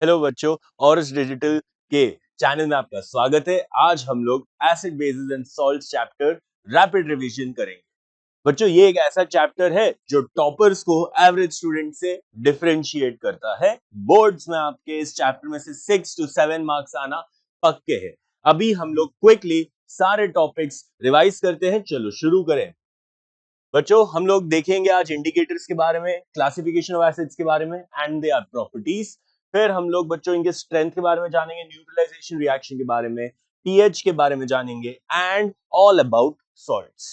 Hello बच्चों, Aurus digital के channel में आपका स्वागत है। आज हम लोग acid basis and salts chapter rapid revision करेंगे। बच्चों, ये एक ऐसा चैप्टर है जो टॉपर्स को एवरेज स्टूडेंट से डिफरेंशिएट करता है। बोर्ड्स में आपके इस चैप्टर में से 6 to 7 मार्क्स आना पक्के हैं। अभी हम लोग क्विकली सारे टॉपिक्स रिवाइज करते हैं। चलो शुरू करें। बच्चों, हम लोग देखेंगे आज इंडिकेटर्स के बारे में, क्लासिफिकेशन ऑफ एसिड्स के बारे में एंड देयर प्रॉपर्टीज। फिर हम लोग बच्चों इनके स्ट्रेंथ के बारे में जानेंगे, न्यूट्रलाइजेशन रिएक्शन के बारे में, पीएच के बारे में जानेंगे एंड ऑल अबाउट सॉल्ट्स।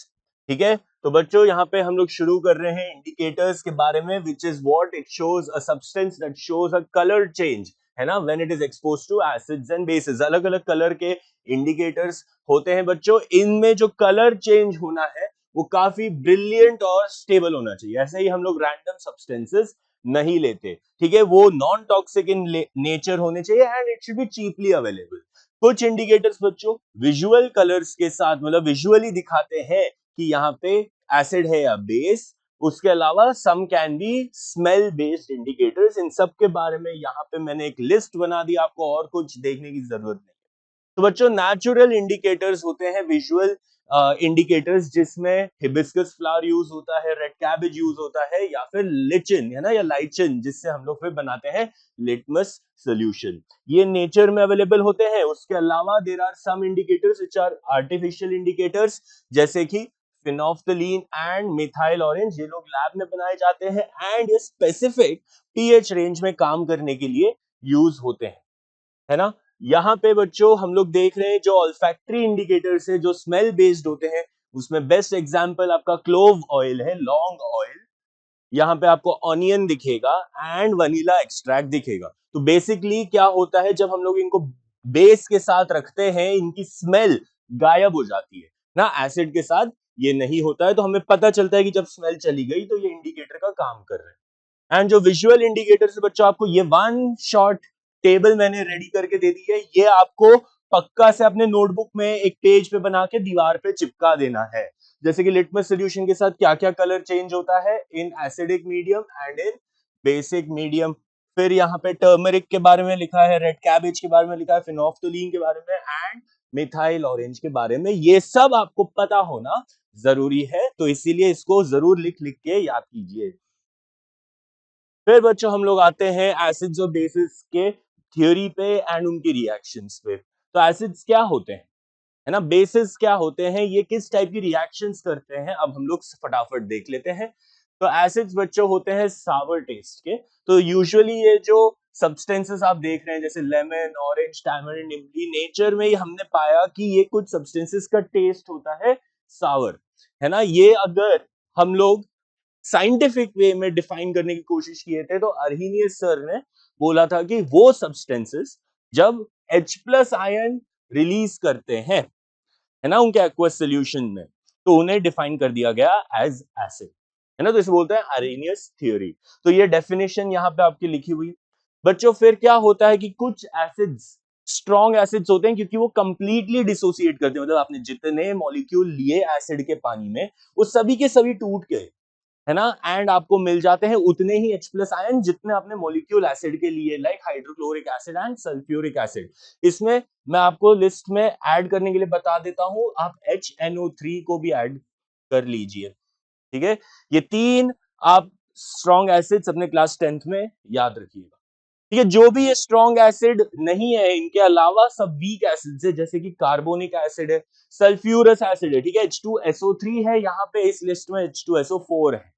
ठीक है, तो बच्चों यहाँ पे हम लोग शुरू कर रहे हैं इंडिकेटर्स के बारे में, which is what it shows a substance that shows a colour change, है ना, when it is exposed to acids and bases. अलग अलग कलर के इंडिकेटर्स होते हैं बच्चों। इनमें जो कलर चेंज होना है वो काफी ब्रिलियंट और स्टेबल होना चाहिए। ऐसे ही हम लोग रैंडम सब्सटेंसेस नहीं लेते, ठीक है। वो नॉन टॉक्सिक इन नेचर होने चाहिए and it should be cheaply available. कुछ इंडिकेटर्स बच्चों विजुअल कलर्स के साथ, मतलब विजुअली दिखाते हैं कि यहाँ पे एसिड है या बेस। उसके अलावा some can be smell based indicators. इन सब के बारे में यहाँ पे मैंने एक लिस्ट बना दी, आपको और कुछ देखने की जरूरत नहीं। तो बच्चों, नेचुरल इंडिकेटर्स होते हैं विजुअल इंडिकेटर्स, जिसमें हिबिस्कस फ्लावर यूज होता है, रेड कैबेज यूज होता है, या फिर लिचिन, है ना, या लाइचिन, जिससे हम लोग फिर बनाते हैं लिटमस सॉल्यूशन। ये नेचर में अवेलेबल होते हैं। उसके अलावा there are some indicators which are artificial indicators, जैसे कि फिनोफ्थलीन एंड मिथाइल ऑरेंज। ये लोग लैब में बनाए जाते हैं एंड ये स्पेसिफिक पीएच रेंज में काम करने के लिए यूज होते हैं, है ना। यहाँ पे बच्चों हम लोग देख रहे हैं जो ऑल्फैक्टरी इंडिकेटर्स है, जो स्मेल बेस्ड होते हैं, उसमें बेस्ट एग्जांपल आपका क्लोव ऑयल है, लॉन्ग ऑयल। यहाँ पे आपको ऑनियन दिखेगा एंड वनीला एक्सट्रैक्ट दिखेगा। तो बेसिकली क्या होता है, जब हम लोग इनको बेस के साथ रखते हैं, इनकी स्मेल गायब हो जाती है ना। एसिड के साथ ये नहीं होता है, तो हमें पता चलता है कि जब स्मेल चली गई तो ये इंडिकेटर का काम कर रहे हैं। एंड जो विजुअल इंडिकेटर्स बच्चों, आपको ये वन शॉट टेबल मैंने रेडी करके दे दी है। ये आपको पक्का से अपने नोटबुक में एक पेज पे बना के दीवार पे चिपका देना है। जैसे कि लिटमस सॉल्यूशन के साथ क्या क्या कलर चेंज होता है in acidic medium and in basic medium. फिर यहाँ पे टर्मरिक के बारे में लिखा है, रेड कैबेज के बारे में लिखा है, फिनोफ्थलीन के बारे में एंड मिथाइल ऑरेंज के बारे में। ये सब आपको पता होना जरूरी है, तो इसीलिए इसको जरूर लिख लिख के याद कीजिए। फिर बच्चों हम लोग आते हैं एसिड्स और बेसिस के थ्योरी पे एंड उनकी रिएक्शंस पे। तो एसिड्स क्या होते हैं, है ना, बेसिस क्या होते हैं, ये किस टाइप की रिएक्शंस करते हैं, अब हम लोग फटाफट देख लेते हैं। तो एसिड्स बच्चों होते हैं सावर टेस्ट के। तो यूजुअली ये जो सब्सटेंसेस आप देख रहे हैं, जैसे लेमन, ऑरेंज, टैमरिंड, इमली, नेचर में ही हमने पाया कि ये कुछ सब्सटेंसेस का टेस्ट होता है सावर, है ना। ये अगर हम लोग साइंटिफिक वे में डिफाइन करने की कोशिश किए थे, तो अर्हीनियस सर ने बोला था कि वो सब्सटेंसेस जब H प्लस आयन रिलीज करते हैं, है ना, उनके एक्वस सॉल्यूशन में, तो उन्हें डिफाइन कर दिया गया एज एसिड, है ना। तो इसे बोलते हैं अर्हीनियस थ्योरी। तो ये डेफिनेशन यहाँ पे आपकी लिखी हुई है बच्चों। फिर क्या होता है कि कुछ एसिड्स स्ट्रॉन्ग एसिड्स होते हैं, क्योंकि वो कंप्लीटली डिसोसिएट करते हैं, मतलब आपने जितने मॉलिक्यूल लिए एसिड के पानी में, वो सभी के सभी टूट गए, है ना। एंड आपको मिल जाते हैं उतने ही H प्लस आयन जितने आपने मॉलिक्यूल एसिड के लिए, like hydrochloric acid and sulphuric acid. इसमें मैं आपको लिस्ट में ऐड करने के लिए बता देता हूं, आप HNO3 को भी ऐड कर लीजिए, ठीक है। ये तीन आप स्ट्रॉन्ग एसिड्स अपने क्लास 10th में याद रखिएगा, ठीक है। जो भी ये स्ट्रॉन्ग एसिड नहीं है, इनके अलावा सब वीक एसिड्स है, जैसे कि कार्बोनिक एसिड है, सल्फ्यूरस एसिड है, ठीक है, H2SO3 है यहाँ पे इस लिस्ट में, H2SO4 है,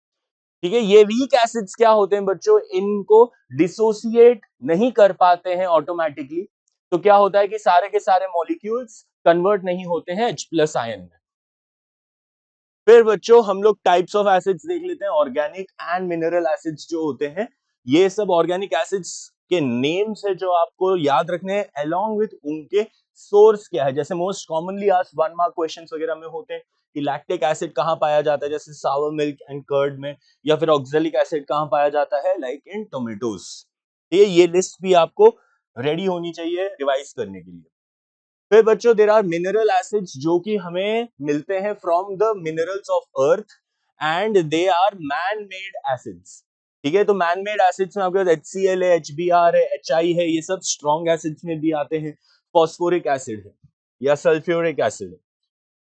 ठीक है। ये वीक एसिड्स क्या होते हैं बच्चों, इनको डिसोसिएट नहीं कर पाते हैं ऑटोमेटिकली। तो क्या होता है कि सारे के सारे मॉलिक्यूल्स कन्वर्ट नहीं होते हैं H प्लस आयन में। फिर बच्चों हम लोग टाइप्स ऑफ एसिड्स देख लेते हैं, ऑर्गेनिक एंड मिनरल एसिड्स जो होते हैं। ये सब ऑर्गेनिक एसिड्स के नेम्स है जो आपको याद रखने हैं, अलोंग विथ उनके सोर्स क्या है। जैसे मोस्ट कॉमनली आज 1 मार्क क्वेश्चंस वगैरह में होते हैं कि लैक्टिक एसिड कहाँ पाया जाता है, जैसे सावर मिल्क एंड कर्ड में, या फिर ऑक्सैलिक एसिड कहाँ पाया जाता है, लाइक इन टोमेटोज। ये लिस्ट भी आपको रेडी होनी चाहिए रिवाइज करने के लिए। फिर बच्चों देयर आर मिनरल एसिड्स जो कि हमें मिलते हैं from the minerals of earth and they are man made acids, ठीक है, तो मैन मेड एसिड्स में आपके पास HCl है, HBr है, HI है, ये सब स्ट्रॉन्ग एसिड्स में भी आते हैं। फॉस्फोरिक एसिड है या सल्फ्यूरिक एसिड है।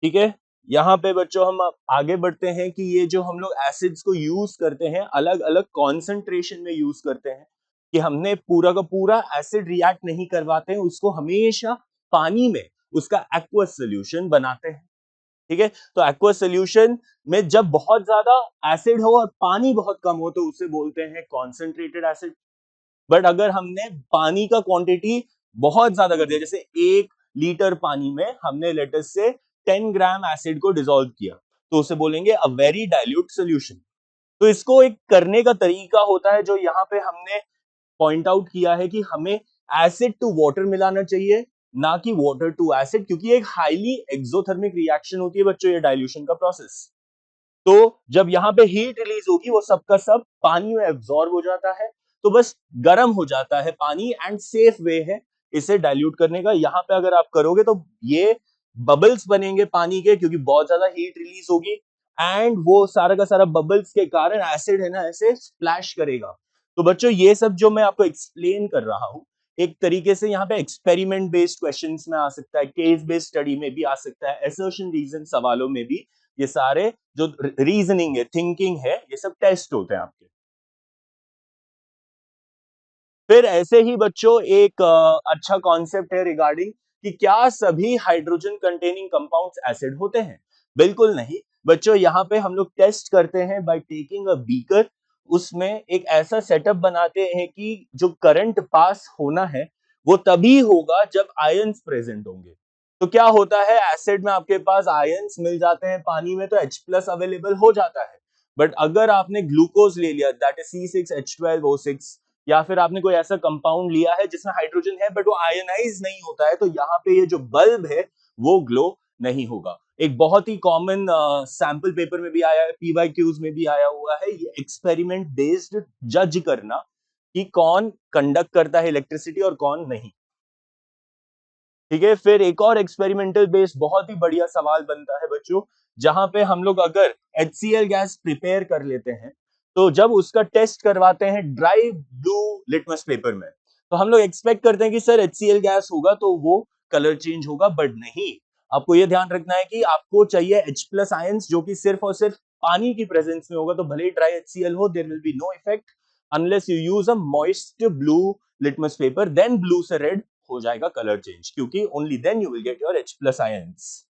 ठीक है, यहाँ पे बच्चों हम आगे बढ़ते हैं कि ये जो हम लोग एसिड्स को यूज करते हैं अलग अलग कॉन्सेंट्रेशन में यूज करते हैं, कि हमने पूरा का पूरा एसिड रिएक्ट नहीं करवाते हैं, उसको हमेशा पानी में उसका एक्वस सोल्यूशन बनाते हैं। ठीक है, तो एक्वस सोल्यूशन में जब बहुत ज्यादा एसिड हो और पानी बहुत कम हो तो उसे बोलते हैं कॉन्सेंट्रेटेड एसिड। बट अगर हमने पानी का क्वांटिटी बहुत ज्यादा कर दिया, जैसे 1 लीटर पानी में हमने लेटस से 10 ग्राम एसिड को डिसॉल्व किया, तो उसे बोलेंगे अ वेरी डाइल्यूट सोल्यूशन। तो इसको एक करने का तरीका होता है जो यहाँ पे हमने पॉइंट आउट किया है कि हमें एसिड टू वाटर मिलाना चाहिए, ना कि वाटर टू एसिड, क्योंकि एक हाईली एक्सोथर्मिक रिएक्शन होती है बच्चों ये डाइल्यूशन का प्रोसेस। तो जब यहाँ पे हीट रिलीज होगी वो सब का सब पानी में एब्जॉर्ब हो जाता है, तो बस गर्म हो जाता है पानी, एंड सेफ वे है इसे डाइल्यूट करने का। यहाँ पे अगर आप करोगे तो ये बबल्स बनेंगे पानी के, क्योंकि बहुत ज्यादा हीट रिलीज होगी, एंड वो सारा का सारा बबल्स के कारण एसिड है ना ऐसे स्प्लैश करेगा। तो बच्चों ये सब जो मैं आपको एक्सप्लेन कर रहा हूँ एक तरीके से यहाँ पे एक्सपेरिमेंट बेस्ड क्वेश्चंस में आ सकता है, केस बेस्ड स्टडी में भी आ सकता है, असर्शन रीजन सवालों में भी ये सारे जो रीजनिंग है, थिंकिंग है, ये सब टेस्ट होते हैं आपके। फिर ऐसे ही बच्चों एक अच्छा कॉन्सेप्ट है रिगार्डिंग कि क्या सभी हाइड्रोजन कंटेनिंग कंपाउंड्स एसिड होते हैं। बिल्कुल नहीं बच्चों, यहाँ पे हम लोग टेस्ट करते हैं बाय टेकिंग अ बीकर। उसमें एक ऐसा सेटअप बनाते हैं कि जो करंट पास होना है वो तभी होगा जब आयंस प्रेजेंट होंगे। तो क्या होता है, एसिड में आपके पास आयंस मिल जाते हैं, पानी में तो H+ अवेलेबल हो जाता है। बट अगर आपने ग्लूकोज ले लिया, दैट इज C6H12O6, या फिर आपने कोई ऐसा कंपाउंड लिया है जिसमें हाइड्रोजन है बट वो आयनाइज नहीं होता है, तो यहाँ पे ये जो बल्ब है वो ग्लो नहीं होगा। एक बहुत ही कॉमन सैंपल पेपर में भी आया है, PYQs में भी आया हुआ है, ये एक्सपेरिमेंट बेस्ड जज करना कि कौन कंडक्ट करता है इलेक्ट्रिसिटी और कौन नहीं। ठीक है, फिर एक और एक्सपेरिमेंटल बेस्ड बहुत ही बढ़िया सवाल बनता है बच्चों, जहां पे हम लोग अगर HCl गैस प्रिपेयर कर लेते हैं, तो जब उसका टेस्ट करवाते हैं ड्राई ब्लू लिटमस पेपर में, तो हम लोग एक्सपेक्ट करते हैं कि सर HCl गैस होगा तो वो कलर चेंज होगा, बट नहीं। आपको ये ध्यान रखना है कि आपको चाहिए H+ आयंस जो कि सिर्फ और सिर्फ पानी की प्रेजेंस में होगा, तो भले ही ड्राई HCl हो, there will be no effect unless you use a moist blue litmus paper, then blue से रेड हो जाएगा कलर चेंज, क्योंकि only then you will get your H+ ions.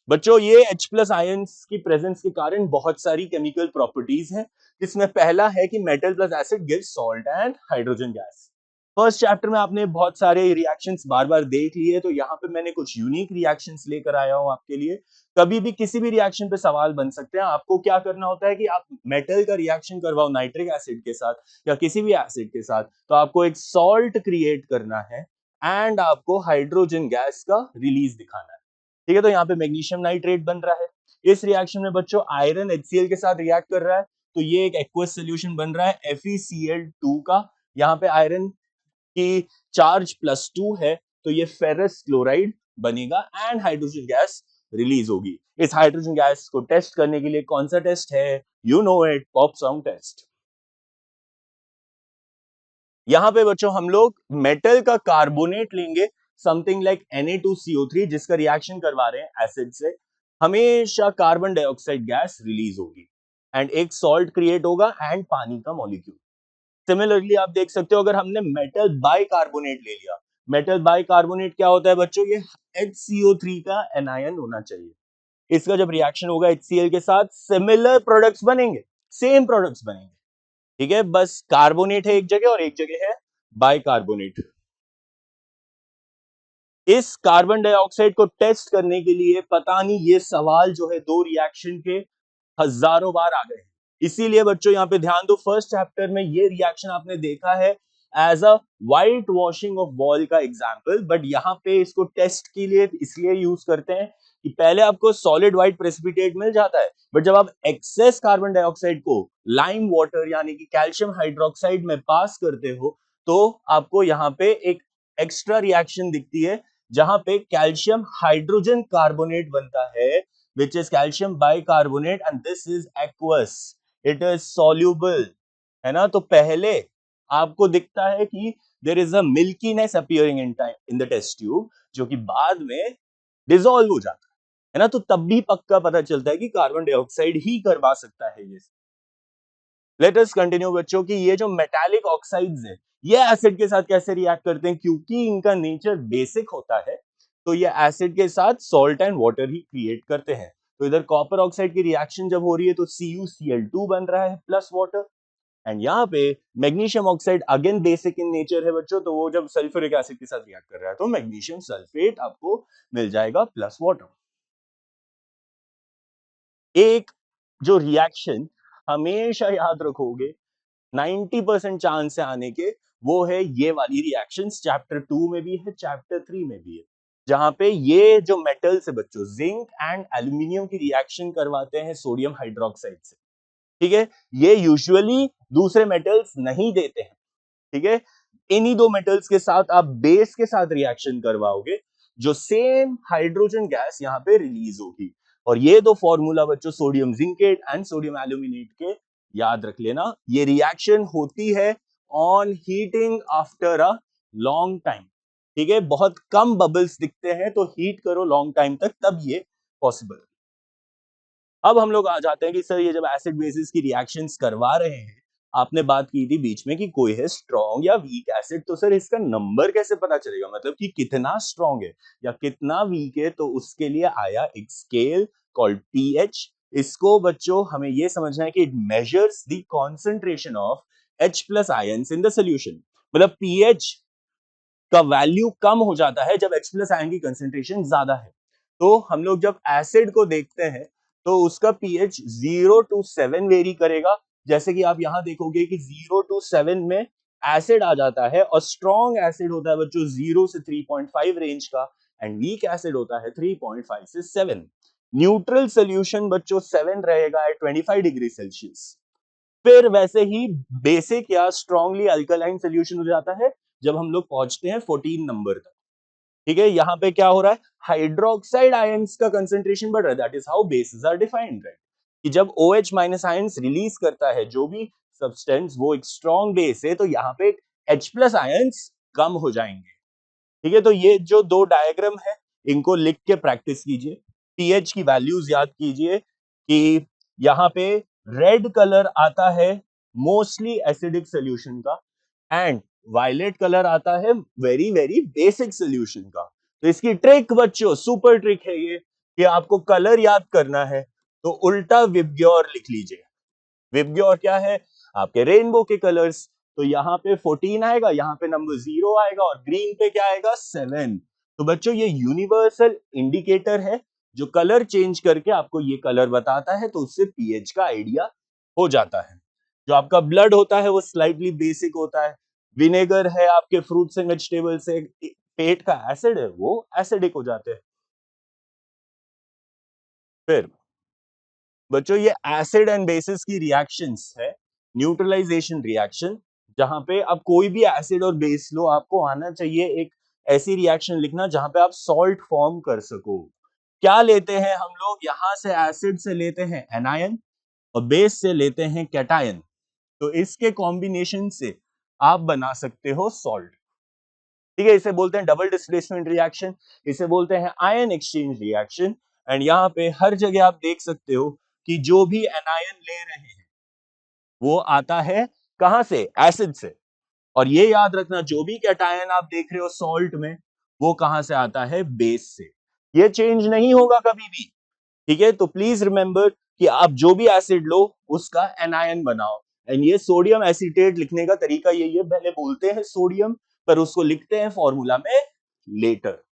बच्चों ये H+ आयंस की प्रेजेंस के कारण बहुत सारी केमिकल प्रॉपर्टीज हैं, जिसमें पहला है कि metal plus acid gives salt and hydrogen gas. First chapter में आपने बहुत सारे रिएक्शंस बार बार देख लिए, तो यहाँ पे मैंने कुछ यूनिक रिएक्शंस लेकर आया हूँ आपके लिए। कभी भी किसी भी रिएक्शन पे सवाल बन सकते हैं। आपको क्या करना होता है कि आप मेटल का रिएक्शन करवाओ नाइट्रिक एसिड के साथ या किसी भी एसिड के साथ, तो आपको एक सॉल्ट क्रिएट करना है एंड आपको हाइड्रोजन गैस का रिलीज दिखाना है। ठीक है, तो यहाँ पे मैग्नीशियम नाइट्रेट बन रहा है। इस रिएक्शन में बच्चों आयरन HCl के साथ रिएक्ट कर रहा है, तो ये एक एक्वस सोल्यूशन बन रहा है FeCl2 का। यहाँ पे आयरन की चार्ज +2 है, तो ये फेरस क्लोराइड बनेगा एंड हाइड्रोजन गैस रिलीज होगी। इस हाइड्रोजन गैस को टेस्ट करने के लिए कौन सा टेस्ट है, you know it, pop sound test. यहाँ पे बच्चों हम लोग मेटल का कार्बोनेट लेंगे, समथिंग लाइक Na2CO3, जिसका रिएक्शन करवा रहे हैं एसिड से, हमेशा कार्बन डाइऑक्साइड गैस रिलीज होगी एंड एक सॉल्ट क्रिएट होगा एंड पानी का मॉलिक्यूल। सिमिलरली आप देख सकते हो, अगर हमने मेटल बाइकार्बोनेट ले लिया, मेटल बाइकार्बोनेट क्या होता है बच्चों, ये HCO3 का एनायन होना चाहिए। इसका जब रिएक्शन होगा HCl के साथ, सिमिलर प्रोडक्ट्स बनेंगे, सेम प्रोडक्ट्स बनेंगे। ठीक है, बस कार्बोनेट है एक जगह और एक जगह है बाइकार्बोनेट। इस कार्बन डाइऑक्साइड को टेस्ट करने के लिए पता नहीं ये सवाल जो है दो रिएक्शन के हजारों बार आ गए। इसीलिए बच्चों यहाँ पे ध्यान दो, फर्स्ट चैप्टर में ये रिएक्शन आपने देखा है as a white washing of wall का एग्जाम्पल, बट यहाँ पे इसको टेस्ट के लिए इसलिए यूज करते हैं कि पहले आपको सॉलिड व्हाइट प्रेसिपिटेट मिल जाता है, बट जब आप एक्सेस कार्बन डाइऑक्साइड को लाइम वाटर यानी कि कैल्शियम हाइड्रोक्साइड में पास करते हो, तो आपको यहाँ पे एक एक्स्ट्रा रिएक्शन दिखती है, जहां पे कैल्शियम हाइड्रोजन कार्बोनेट बनता है, which is calcium bicarbonate, and this is aqueous, it is soluble है ना। तो पहले आपको दिखता है कि there is a milkiness appearing in the test tube, जो कि बाद में डिसॉल्व हो जाता है ना। तो तब भी पक्का पता चलता है कि कार्बन डाइऑक्साइड ही करवा सकता है ये। लेट अस कंटिन्यू बच्चों की ये जो मेटालिक ऑक्साइड्स हैं, ये एसिड के साथ कैसे रिएक्ट करते हैं, क्योंकि इनका नेचर बेसिक होता है, तो ये एसिड के साथ salt and water he create करते हैं। तो इधर कॉपर ऑक्साइड की रिएक्शन जब हो रही है तो CuCl2 बन रहा है प्लस वाटर, एंड यहाँ पे magnesium oxide again basic in nature है बच्चों, तो वो जब सल्फ्यूरिक एसिड के साथ रिएक्ट कर रहा है तो मैग्नीशियम सल्फेट आपको मिल जाएगा प्लस वाटर। एक जो रिएक्शन हमेशा याद रखोगे 90% चांस है आने के, वो है ये वाली रिएक्शंस, चैप्टर 2 में भी है, चैप्टर 3 में भी है, जहां पे ये जो मेटल्स है बच्चों, जिंक एंड एल्यूमिनियम की रिएक्शन करवाते हैं सोडियम हाइड्रोक्साइड से। ठीक है, ये यूजुअली दूसरे मेटल्स नहीं देते हैं। ठीक है, इन्हीं दो मेटल्स के साथ आप बेस के साथ रिएक्शन करवाओगे, जो सेम हाइड्रोजन गैस यहाँ पे रिलीज होगी। और ये दो फॉर्मूला बच्चों sodium zincate and sodium aluminate के याद रख लेना। ये रिएक्शन होती है on heating after a long time. ठीक है, बहुत कम बबल्स दिखते हैं, तो हीट करो लॉन्ग टाइम तक, तब ये पॉसिबल। अब हम लोग आ जाते हैं कि सर ये जब एसिड बेसिस की रिएक्शंस करवा रहे हैं, आपने बात की थी बीच में कि कोई है स्ट्रॉन्ग या वीक एसिड, तो सर इसका नंबर कैसे पता चलेगा, मतलब कि कितना स्ट्रॉन्ग है या कितना वीक है। तो उसके लिए आया एक स्केल कॉल्ड पीएच। इसको बच्चों हमें ये समझना है कि it measures the concentration of H plus ions in the solution. मतलब पीएच का वैल्यू कम हो जाता है जब H प्लस आयन की कंसेंट्रेशन ज्यादा है। तो हम लोग जब एसिड को देखते हैं तो उसका पीएच 0 to 7 वेरी करेगा। जैसे कि आप यहां देखोगे कि 0 to 7 में एसिड आ जाता है, और स्ट्रॉन्ग एसिड होता है बच्चों 0 से 3.5 रेंज का, एंड वीक एसिड होता है 3.5 से 7। न्यूट्रल सोल्यूशन बच्चों 7 रहेगा एट 25 डिग्री सेल्सियस। फिर वैसे ही बेसिक या स्ट्रांगली अल्कलाइन सोल्यूशन हो जाता है जब हम लोग पहुंचते हैं 14 नंबर तक। ठीक है, यहां पे क्या हो रहा है, हाइड्रोक्साइड आयंस का कंसंट्रेशन बढ़ रहा है। That is how bases are defined, right. कि जब OH माइनस आयंस रिलीज करता है जो भी सब्सटेंस, वो एक स्ट्रॉन्ग बेस है, तो यहाँ पे H प्लस आयंस कम हो जाएंगे। ठीक है, तो ये जो दो डायग्राम है इनको लिख के प्रैक्टिस कीजिए। पीएच की वैल्यूज याद कीजिए कि यहाँ पे रेड कलर आता है मोस्टली एसिडिक सोल्यूशन का, एंड वायलेट कलर आता है वेरी वेरी बेसिक सोल्यूशन का। तो इसकी ट्रिक बच्चों, सुपर ट्रिक है ये, कि आपको कलर याद करना है तो उल्टा विबग्योर लिख लीजिए। विबग्योर क्या है, आपके रेनबो के कलर्स। तो यहाँ पे 14 आएगा, यहाँ पे नंबर 0 आएगा, और ग्रीन पे क्या आएगा, 7। तो बच्चों ये यूनिवर्सल इंडिकेटर है जो कलर चेंज करके आपको ये कलर बताता है, तो उससे पीएच का आइडिया हो जाता है। जो आपका ब्लड होता है वो स्लाइटली बेसिक होता है, विनेगर है आपके फ्रूट्स एंड वेजिटेबल्स से, पेट का एसिड है वो एसिडिक हो जाते हैं। फिर बच्चों ये एसिड एंड बेसिस की रिएक्शंस है, न्यूट्रलाइजेशन रिएक्शन, जहां पे अब कोई भी एसिड और बेस लो, आपको आना चाहिए एक ऐसी रिएक्शन लिखना जहां पे आप सॉल्ट फॉर्म कर सको। क्या लेते हैं हम लोग, यहां से एसिड से लेते हैं एनायन और बेस से लेते हैं कैटायन। तो इसके कॉम्बिनेशन से आप बना सकते हो सॉल्ट। ठीक है, इसे बोलते हैं डबल डिस्प्लेसमेंट रिएक्शन, इसे बोलते हैं आयन एक्सचेंज रिएक्शन। एंड यहाँ पे हर जगह आप देख सकते हो कि जो भी एनायन ले रहे हैं वो आता है कहां से, एसिड से। और ये याद रखना जो भी कैटायन आप देख रहे हो सॉल्ट में, वो कहां से आता है, बेस से। ये चेंज नहीं होगा कभी भी। ठीक है, तो प्लीज रिमेंबर कि आप जो भी एसिड लो उसका एनायन बनाओ। एंड ये सोडियम एसीटेट लिखने का तरीका यही है, पहले बोलते हैं सोडियम, पर उसको लिखते हैं फॉर्मूला में लेटर।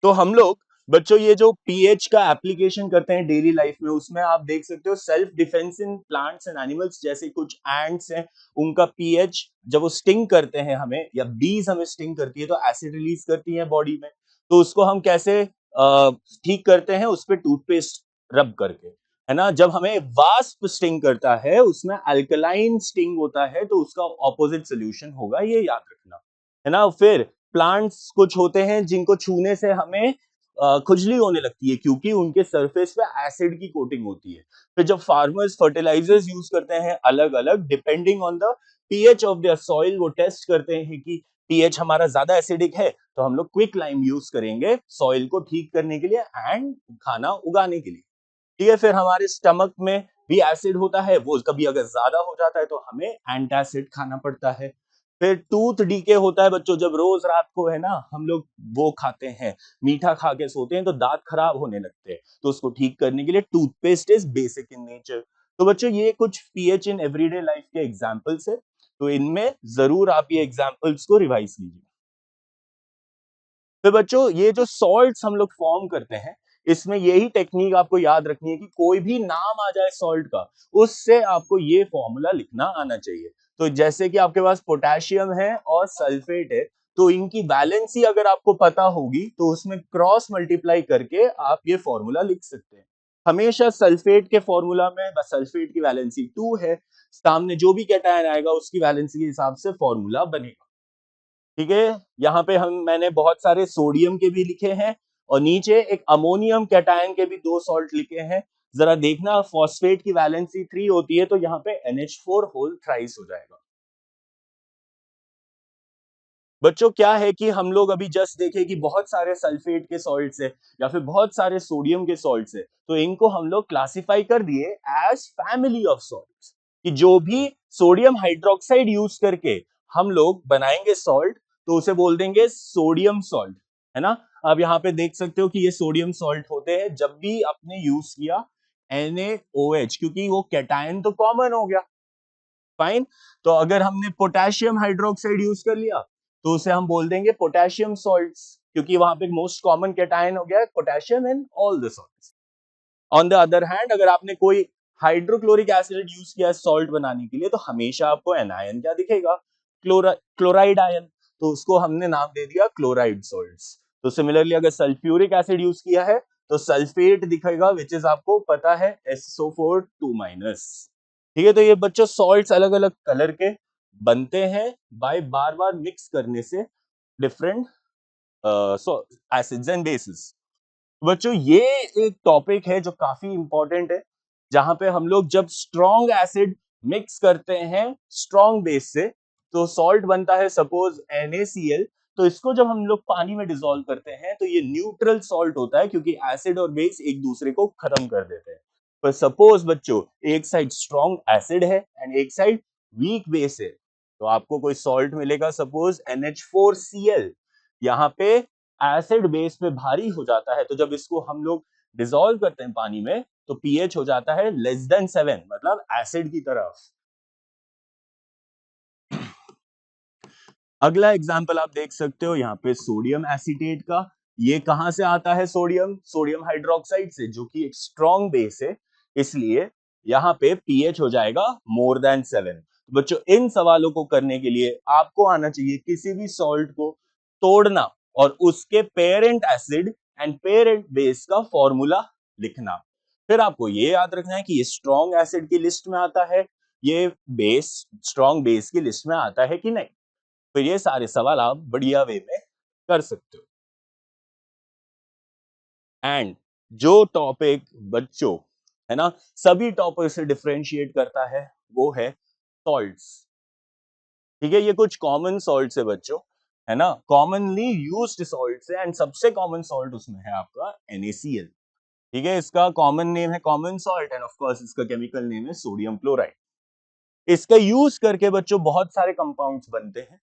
तो हम लोग बच्चों ये जो पीएच का एप्लीकेशन करते हैं डेली लाइफ में, उसमें आप देख सकते हो self defence in plants and animals, जैसे कुछ एंड्स हैं, उनका पीएच जब वो स्टिंग करते हैं हमें, या बीज हमें स्टिंग करती है तो एसिड रिलीज करती है बॉडी में। तो उसको हम कैसे ठीक करते हैं, उस पर टूथपेस्ट रब करके, है ना। जब हमें वास्प स्टिंग करता है उसमें अल्कलाइन स्टिंग होता है, तो उसका ऑपोजिट सोल्यूशन होगा, ये याद रखना, है ना। फिर प्लांट्स कुछ होते हैं जिनको छूने से हमें खुजली होने लगती है क्योंकि उनके सरफेस पे एसिड की कोटिंग होती है। फिर जब फार्मर्स फर्टिलाइजर्स यूज करते हैं अलग अलग depending on the pH of their soil, वो टेस्ट करते हैं कि पीएच हमारा ज्यादा एसिडिक है तो हम लोग क्विक लाइम यूज करेंगे सॉइल को ठीक करने के लिए एंड खाना उगाने के लिए। ठीक है, फिर हमारे स्टमक में भी एसिड होता है, वो कभी अगर ज्यादा हो जाता है तो हमें एंटासिड खाना पड़ता है। फिर टूथ डीके होता है बच्चों, जब रोज रात को है ना हम लोग वो खाते हैं, मीठा खा के सोते हैं तो दांत खराब होने लगते हैं, तो उसको ठीक करने के लिए toothpaste is basic in nature. तो बच्चों ये कुछ पीएच इन एवरीडे लाइफ के एग्जांपल्स है, तो इनमें जरूर आप ये एग्जांपल्स को रिवाइज कीजिए। तो बच्चों ये जो सॉल्ट्स हम लोग फॉर्म करते हैं, इसमें यही टेक्निक आपको याद रखनी है कि कोई भी नाम आ जाए सॉल्ट का, उससे आपको ये फॉर्मूला लिखना आना चाहिए। तो जैसे कि आपके पास पोटेशियम है और सल्फेट है, तो इनकी वैलेंसी अगर आपको पता होगी तो उसमें क्रॉस मल्टीप्लाई करके आप ये फॉर्मूला लिख सकते हैं। हमेशा सल्फेट के फॉर्मूला में बस सल्फेट की वैलेंसी 2 है, सामने जो भी कैटायन आएगा उसकी वैलेंसी के हिसाब से फॉर्मूला बनेगा। ठीक है, यहाँ पे मैंने बहुत सारे सोडियम के भी लिखे हैं और नीचे एक अमोनियम कैटायन के भी 2 सॉल्ट लिखे हैं। जरा देखना, फॉस्फेट की वैलेंसी 3 होती है तो यहाँ पे NH4 होल थ्राइस हो जाएगा। बच्चों क्या है कि हम लोग अभी जस्ट देखे कि बहुत सारे सल्फेट के सॉल्ट्स है या फिर बहुत सारे सोडियम के सॉल्ट्स है, तो इनको हम लोग क्लासिफाई कर दिए एज फैमिली ऑफ सॉल्ट्स, कि जो भी सोडियम हाइड्रोक्साइड यूज करके हम लोग बनाएंगे सॉल्ट तो उसे बोल देंगे सोडियम सॉल्ट, है ना। अब यहाँ पे देख सकते हो कि ये सोडियम सॉल्ट होते हैं जब भी आपने यूज किया NaOH, क्योंकि वो कैटायन तो कॉमन हो गया, फाइन। तो अगर हमने पोटेशियम हाइड्रोक्साइड यूज कर लिया तो उसे हम बोल देंगे पोटेशियम सॉल्ट्स, क्योंकि वहां पे मोस्ट कॉमन कैटायन हो गया potassium in all the salts. On the other hand अगर आपने कोई हाइड्रोक्लोरिक एसिड यूज किया है सॉल्ट बनाने के लिए तो हमेशा आपको एनायन क्या दिखेगा, क्लोराइड आयन, तो उसको हमने नाम दे दिया क्लोराइड सॉल्ट्स। तो सिमिलरली अगर सल्फ्यूरिक एसिड यूज किया है तो सल्फेट दिखेगा, विच इज आपको पता है SO4 2-। ठीक है, तो ये बच्चों सॉल्ट्स अलग अलग कलर के बनते हैं बाय बार बार मिक्स करने से डिफरेंट एसिड्स एंड बेसिस। बच्चों ये एक टॉपिक है जो काफी इंपॉर्टेंट है, जहां पे हम लोग जब स्ट्रॉन्ग एसिड मिक्स करते हैं स्ट्रॉन्ग बेस से तो सॉल्ट बनता है सपोज NaCl। तो इसको जब हम लोग पानी में डिसॉल्व करते हैं तो ये न्यूट्रल सॉल्ट होता है, क्योंकि एसिड और बेस एक दूसरे को खत्म कर देते हैं। पर सपोज बच्चों एक साइड स्ट्रॉन्ग एसिड है एंड एक साइड वीक बेस है, तो आपको कोई सॉल्ट मिलेगा सपोज NH4Cl। यहाँ पे एसिड बेस पे भारी हो जाता है, तो जब इसको हम लोग डिसॉल्व करते हैं पानी में तो पीएच हो जाता है <7, मतलब एसिड की तरफ। अगला एग्जाम्पल आप देख सकते हो यहाँ पे सोडियम एसीटेट का। ये कहां से आता है, सोडियम सोडियम हाइड्रोक्साइड से, जो कि एक स्ट्रॉन्ग बेस है, इसलिए यहाँ पे पीएच हो जाएगा <7। बच्चों इन सवालों को करने के लिए आपको आना चाहिए किसी भी सॉल्ट को तोड़ना और उसके parent acid and parent base का फॉर्मूला लिखना। फिर आपको ये याद रखना है कि ये स्ट्रॉन्ग एसिड की लिस्ट में आता है, ये बेस स्ट्रॉन्ग बेस की लिस्ट में आता है कि नहीं। तो ये सारे सवाल आप बढ़िया वे में कर सकते हो। एंड जो टॉपिक बच्चों है ना सभी टॉपिक से डिफरेंशिएट करता है वो है सॉल्ट्स। ठीक है, ये कुछ कॉमन सॉल्ट्स है बच्चों, है ना, कॉमनली यूज्ड सॉल्ट्स है एंड सबसे कॉमन सॉल्ट उसमें है आपका NaCl। ठीक है, इसका कॉमन नेम है common salt end of course इसका केमिकल नेम है सोडियम क्लोराइड। इसका यूज करके बच्चों बहुत सारे कंपाउंड्स बनते हैं,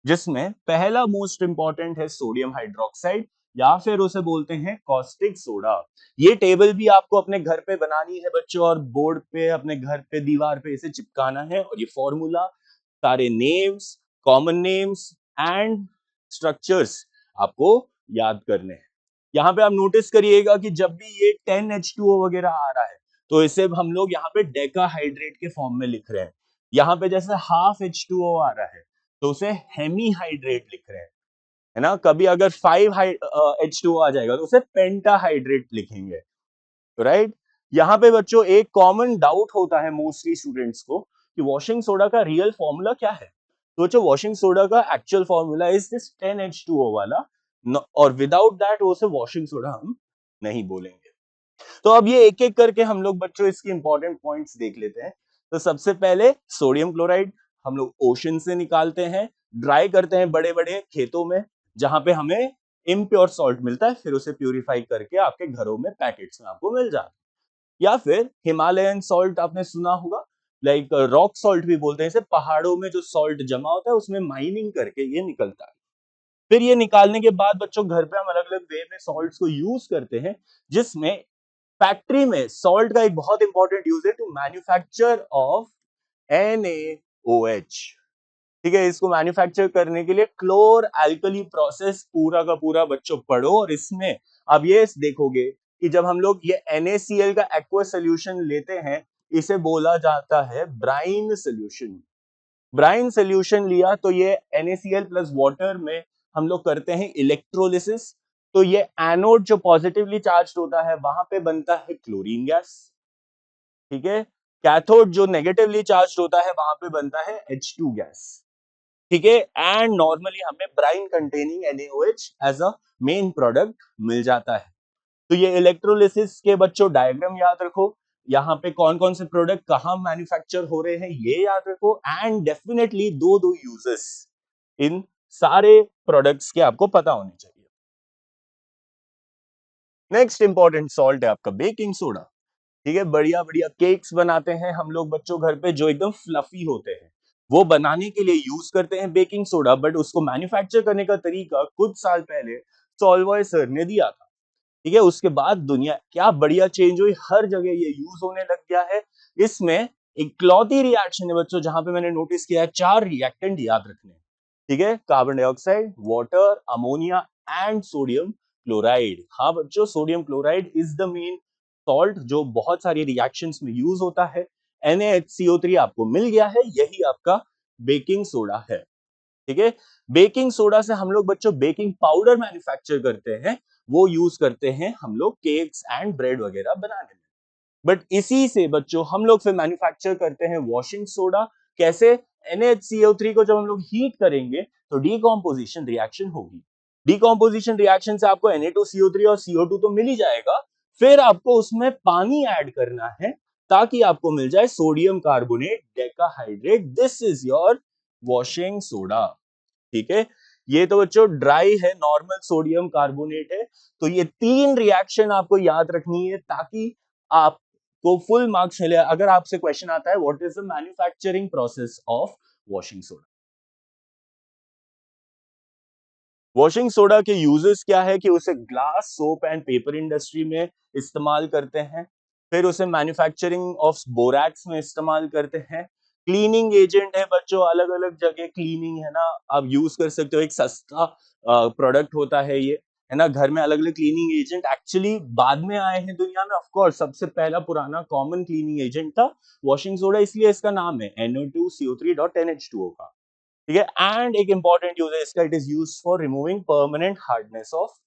जिसमें पहला मोस्ट इंपॉर्टेंट है सोडियम हाइड्रोक्साइड या फिर उसे बोलते हैं कॉस्टिक सोडा। ये टेबल भी आपको अपने घर पे बनानी है बच्चों और बोर्ड पे अपने घर पे दीवार पे इसे चिपकाना है, और ये फॉर्मूला सारे names, common names and structures आपको याद करने हैं। यहाँ पे आप नोटिस करिएगा कि जब भी ये 10H2O वगैरह आ रहा है तो इसे हम लोग यहाँ पे डेकाहाइड्रेट के फॉर्म में लिख रहे हैं। यहाँ पे जैसे हाफ H2O आ रहा है तो उसे हेमीहाइड्रेट लिख रहे हैं, है ना। कभी अगर 5H2O आ जाएगा तो उसे पेंटाहाइड्रेट लिखेंगे, राइट। यहाँ पे बच्चों एक कॉमन डाउट होता है मोस्टली स्टूडेंट्स को कि वॉशिंग सोडा का रियल फॉर्मूला क्या है। तो बच्चों वॉशिंग सोडा का actual formula is this 10H2O वाला, और विदाउट दैट उसे वॉशिंग सोडा हम नहीं बोलेंगे। तो अब ये एक एक करके हम लोग बच्चों इसकी इंपॉर्टेंट पॉइंट्स देख लेते हैं। तो सबसे पहले सोडियम क्लोराइड हम लोग ओशन से निकालते हैं, ड्राई करते हैं बड़े बड़े खेतों में जहां पे हमें इम्प्योर सॉल्ट मिलता है, फिर उसे प्यूरिफाई करके आपके घरों में पैकेट्स में आपको मिल जाता है। या फिर हिमालयन सॉल्ट आपने सुना होगा, लाइक रॉक सॉल्ट भी बोलते हैं इसे, पहाड़ों में जो सॉल्ट जमा होता है उसमें माइनिंग करके ये निकलता है। फिर ये निकालने के बाद बच्चों घर पे हम अलग अलग वे में सॉल्ट्स को यूज करते हैं, जिसमें फैक्ट्री में सॉल्ट का एक बहुत इंपॉर्टेंट यूज है टू मैन्युफैक्चर ऑफ NaOH। ठीक है, इसको मैन्युफैक्चर करने के लिए क्लोर एल्कली प्रोसेस पूरा का पूरा बच्चों पढ़ो, और इसमें अब ये देखोगे कि जब हम लोग ये NaCl का एक्वा सोल्यूशन लेते हैं, इसे बोला जाता है ब्राइन सोल्यूशन। ब्राइन सोल्यूशन लिया तो ये NaCl प्लस वाटर में हम लोग करते हैं इलेक्ट्रोलिसिस। तो ये एनोड जो पॉजिटिवली चार्ज होता है वहां पे बनता है क्लोरीन गैस। ठीक है, कैथोड जो नेगेटिवली चार्ज होता है वहां पे बनता है H2 गैस। ठीक है, एंड नॉर्मली हमें brine containing NaOH as a main product मिल जाता है। तो ये इलेक्ट्रोलिसिस के बच्चों डायग्राम याद रखो, यहाँ पे कौन कौन से प्रोडक्ट कहाँ मैन्युफैक्चर हो रहे हैं ये याद रखो, एंड डेफिनेटली दो दो यूजेस इन सारे प्रोडक्ट्स के आपको पता होने चाहिए। नेक्स्ट इंपॉर्टेंट सॉल्ट है आपका बेकिंग सोडा। ठीक है, बढ़िया बढ़िया केक्स बनाते हैं हम लोग बच्चों घर पे जो एकदम फ्लफी होते हैं, वो बनाने के लिए यूज करते हैं बेकिंग सोडा, बट उसको मैन्युफैक्चर करने का तरीका कुछ साल पहले सॉल्वॉय सर ने दिया था। ठीक है, उसके बाद दुनिया क्या बढ़िया चेंज हुई, हर जगह ये यूज होने लग गया है। इसमें एक क्लॉटी रिएक्शन है बच्चों, जहां पे मैंने नोटिस किया है 4 रिएक्टेंट याद रखने। ठीक है, carbon dioxide, water, ammonia and sodium chloride. हाँ बच्चों, sodium chloride is the main salt जो बहुत सारी रिएक्शंस में यूज होता है। NaHCO3 आपको मिल गया है, यही आपका बेकिंग सोडा है। ठीक है, बेकिंग सोडा से हम लोग बच्चों बेकिंग पाउडर मैन्युफैक्चर करते हैं, वो यूज करते हैं हम लोग केक्स एंड ब्रेड वगैरह बनाने में। बट इसी से बच्चों हम लोग फिर मैन्युफैक्चर करते हैं वॉशिंग सोडा। कैसे? NaCO3 को जब हम लोग हीट करेंगे तो डीकॉम्पोजिशन रिएक्शन होगी। डीकॉम्पोजिशन रिएक्शन से आपको Na2CO3 और CO2 तो मिल ही जाएगा, फिर आपको उसमें पानी ऐड करना है ताकि आपको मिल जाए sodium carbonate decahydrate. This is your washing soda. ठीक है, ये तो बच्चों ड्राई है, नॉर्मल सोडियम कार्बोनेट है। तो ये 3 रिएक्शन आपको याद रखनी है ताकि आपको फुल मार्क्स मिले। अगर आपसे क्वेश्चन आता है what is the manufacturing process of washing soda. Washing soda के यूजेस क्या है कि उसे glass, soap and paper industry में इस्तेमाल करते हैं, फिर उसे मैन्युफैक्चरिंग ऑफ बोरैक्स में इस्तेमाल करते हैं। क्लीनिंग एजेंट है बच्चों, अलग अलग जगह क्लीनिंग है ना, आप यूज कर सकते हो, एक सस्ता प्रोडक्ट होता है ये, है ना। घर में अलग अलग क्लीनिंग एजेंट एक्चुअली बाद में आए हैं दुनिया में, ऑफ कोर्स सबसे पहला पुराना कॉमन क्लीनिंग एजेंट था वॉशिंग सोडा, इसलिए इसका नाम है NO2CO3.NH2O का। ठीक है, एंड एक इंपॉर्टेंट यूज है इसका, it is use for removing permanent hardness of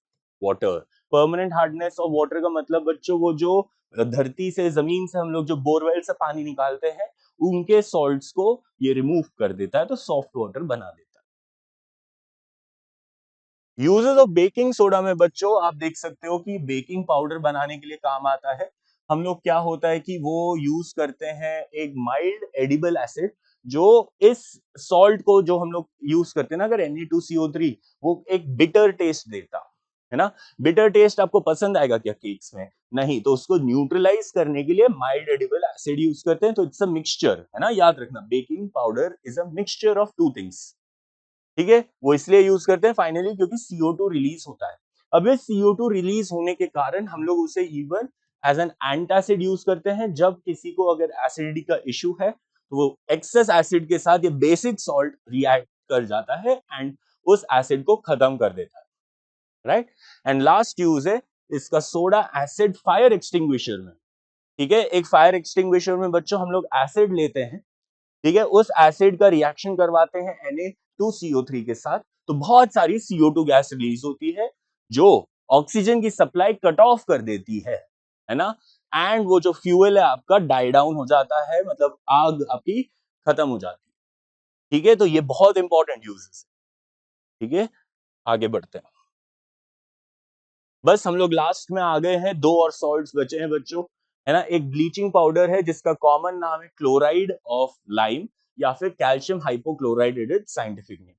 water. Permanent hardness of water का मतलब बच्चों वो जो धरती से, जमीन से हम लोग जो बोरवेल से पानी निकालते हैं, उनके सॉल्ट्स को ये रिमूव कर देता है, तो सॉफ्ट वाटर बना देता है। यूजेस ऑफ बेकिंग सोडा में बच्चों आप देख सकते हो कि बेकिंग पाउडर बनाने के लिए काम आता है। हम लोग क्या होता है कि वो यूज करते हैं एक माइल्ड एडिबल एसिड, जो इस सॉल्ट को जो हम लोग यूज करते हैं ना, अगर Na2CO3, वो एक बिटर टेस्ट देता है ना। बिटर टेस्ट आपको पसंद आएगा क्या केक्स में? नहीं, तो उसको न्यूट्रलाइज करने के लिए माइल्ड एडिबल एसिड यूज करते हैं। तो इट्स अ मिक्सचर, है ना, याद रखना baking powder is a mixture of two things. ठीक है, वो इसलिए यूज करते हैं फाइनली क्योंकि CO2 रिलीज होता है। अब ये CO2 रिलीज होने के कारण हम लोग उसे even as an antacid use करते हैं। जब किसी को अगर एसिडिटी का इश्यू है तो वो एक्सेस एसिड के साथ ये बेसिक सॉल्ट रिएक्ट कर जाता है एंड उस एसिड को खत्म कर देता है, राइट। एंड लास्ट यूज है इसका सोडा एसिड फायर एक्सटिंग्विशर में। ठीक है, एक फायर एक्सटिंग्विशर में बच्चों हम लोग एसिड लेते हैं, ठीक है, उस एसिड का रिएक्शन करवाते हैं Na2CO3 के साथ, तो बहुत सारी CO2 गैस रिलीज होती है जो ऑक्सीजन की सप्लाई कट ऑफ कर देती है ना। एंड वो जो फ्यूल है आपका डाई डाउन हो जाता है, मतलब आग आपकी खत्म हो जाती है। ठीक है, तो ये बहुत इंपॉर्टेंट यूजेस है। ठीक है, आगे बढ़ते हैं। बस हम लोग लास्ट में आ गए हैं, 2 और सॉल्ट्स बचे हैं बच्चों, है ना। एक ब्लीचिंग पाउडर है जिसका कॉमन नाम है क्लोराइड ऑफ लाइम या फिर calcium hypochloride it is scientific name.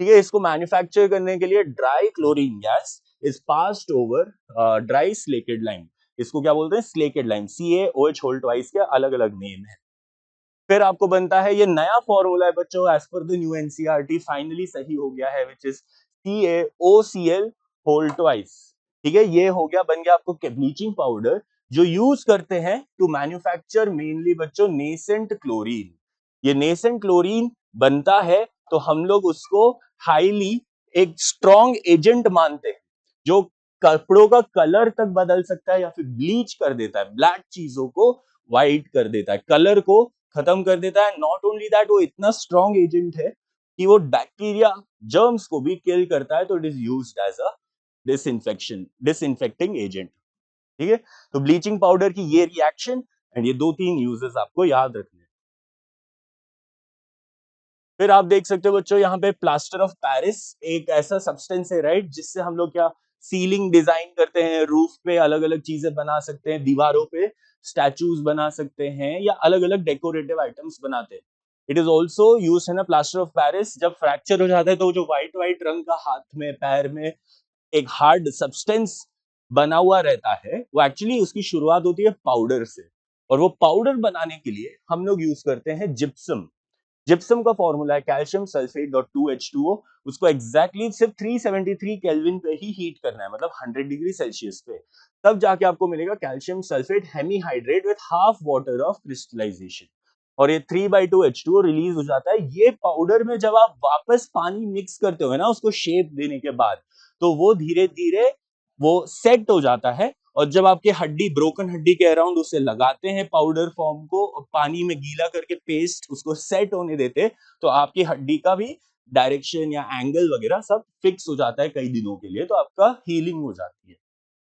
ठीक है, इसको मैन्युफैक्चर करने के लिए dry chlorine gas is passed over dry slaked lime. इसको क्या बोलते हैं? Slaked lime, CaOH whole twice के अलग अलग नेम है। फिर आपको बनता है ये नया फॉर्मूला है बच्चों, as per the new NCERT finally सही हो गया है, which is CaOCl whole twice. ठीक है, ये हो गया, बन गया आपको ब्लीचिंग पाउडर जो यूज करते हैं टू मैन्युफैक्चर मेनली बच्चों नेसेंट क्लोरीन। ये नेसेंट क्लोरीन बनता है तो हम लोग उसको हाईली एक स्ट्रॉन्ग एजेंट मानते हैं जो कपड़ों का कलर तक बदल सकता है या फिर ब्लीच कर देता है, ब्लैक चीजों को व्हाइट कर देता है, कलर को खत्म कर देता है। नॉट ओनली दैट, वो इतना स्ट्रॉन्ग एजेंट है कि वो बैक्टीरिया जर्म्स को भी किल करता है, तो it is used as a disinfecting agent. ठीक है, तो ब्लीचिंग पाउडर की ये रिएक्शन एंड ये 2-3 यूजेस आपको याद रखने। फिर आप देख सकते हो बच्चों यहाँ पे प्लास्टर ऑफ पेरिस एक ऐसा सब्सटेंस है, राइट, जिससे हम लोग क्या सीलिंग डिजाइन करते हैं, रूफ पे अलग अलग चीजें बना सकते हैं, दीवारों पे स्टैचूज बना सकते हैं या अलग अलग डेकोरेटिव आइटम्स बनाते हैं। इट इज ऑल्सो यूज है ना प्लास्टर ऑफ पेरिस, जब फ्रैक्चर हो जाता है तो जो व्हाइट व्हाइट रंग का हाथ में पैर में एक हार्ड सब्सटेंस बना हुआ रहता है, वो एक्चुअली उसकी शुरुआत होती है पाउडर से, और वो पाउडर बनाने के लिए हम लोग यूज करते हैं जिप्सम। जिप्सम का फॉर्मूला है कैल्शियम सल्फेट डॉट 2H2O। उसको एग्जैक्टली सिर्फ 373 केल्विन पे ही हीट करना है, मतलब 100 डिग्री सेल्सियस पे, तब जाके आपको मिलेगा calcium sulphate hemihydrate with half water of crystallisation, और ये 3/2H2O रिलीज हो जाता है। ये पाउडर में जब आप वापस पानी मिक्स करते हो ना उसको शेप देने के बाद, तो वो धीरे धीरे वो सेट हो जाता है, और जब आपके हड्डी ब्रोकन हड्डी के अराउंड उसे लगाते हैं पाउडर फॉर्म को, और पानी में गीला करके पेस्ट उसको सेट होने देते, तो आपकी हड्डी का भी डायरेक्शन या एंगल वगैरह सब फिक्स हो जाता है कई दिनों के लिए, तो आपका हीलिंग हो जाती है।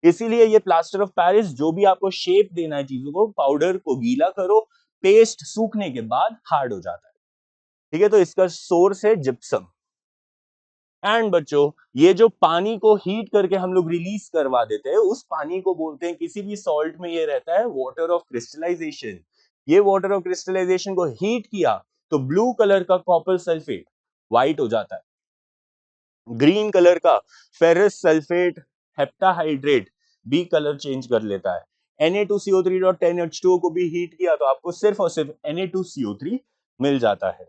इसीलिए ये प्लास्टर ऑफ पेरिस जो भी आपको शेप देना है चीजों को, पाउडर को गीला करो, पेस्ट सूखने के बाद हार्ड हो जाता है। ठीक है, तो इसका सोर्स है जिप्सम। एंड बच्चों, ये जो पानी को हीट करके हम लोग रिलीज करवा देते हैं, उस पानी को बोलते हैं, किसी भी सॉल्ट में ये रहता है वाटर ऑफ क्रिस्टलाइजेशन। ये वाटर ऑफ क्रिस्टलाइजेशन को हीट किया तो ब्लू कलर का कॉपर सल्फेट व्हाइट हो जाता है, ग्रीन कलर का फेरस सल्फेट हेप्टाहाइड्रेट भी कलर चेंज कर लेता है। Na2CO3.10H2O को भी हीट किया तो आपको सिर्फ और सिर्फ Na2CO3 मिल जाता है।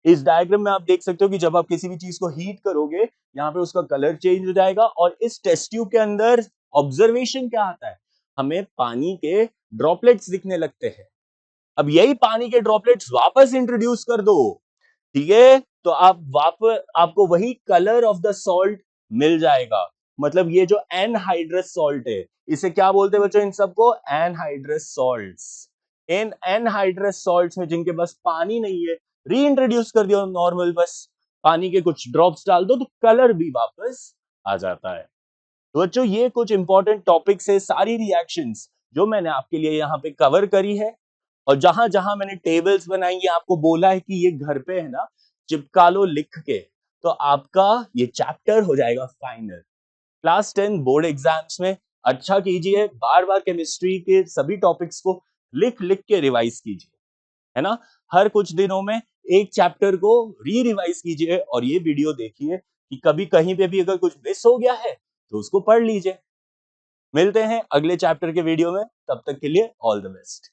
इस डायग्राम में आप देख सकते हो कि जब आप किसी भी चीज को हीट करोगे, यहाँ पे उसका कलर चेंज हो जाएगा, और इस टेस्ट ट्यूब के अंदर ऑब्जर्वेशन क्या आता है, हमें पानी के ड्रॉपलेट्स दिखने लगते हैं। अब यही पानी के ड्रॉपलेट्स वापस इंट्रोड्यूस कर दो, ठीक है, तो आप वापस आपको वही कलर ऑफ द सॉल्ट मिल जाएगा। मतलब ये जो एनहाइड्रस सॉल्ट है, इसे क्या बोलते हैं बच्चों? इन सबको एनहाइड्रस सॉल्ट्स। इन एनहाइड्रस सॉल्ट्स में जिनके पास पानी नहीं है, री इंट्रोड्यूस कर दिया नॉर्मल, बस पानी के कुछ ड्रॉप्स डाल दो तो कलर भी वापस आ जाता है। तो बच्चों, ये कुछ इंपॉर्टेंट टॉपिक्स है, सारी रिएक्शंस जो मैंने आपके लिए यहाँ पे कवर करी है, और जहां जहां मैंने टेबल्स बनाई है, आपको बोला है कि ये घर पे है ना चिपका लो लिख के, तो आपका ये चैप्टर हो जाएगा फाइनल। क्लास 10 बोर्ड एग्जाम्स में अच्छा कीजिए, बार बार केमिस्ट्री के सभी टॉपिक्स को लिख लिख के रिवाइज कीजिए, है ना। हर कुछ दिनों में एक चैप्टर को री रिवाइज कीजिए, और ये वीडियो देखिए कि कभी कहीं पे भी अगर कुछ मिस हो गया है तो उसको पढ़ लीजिए। मिलते हैं अगले चैप्टर के वीडियो में, तब तक के लिए ऑल द बेस्ट।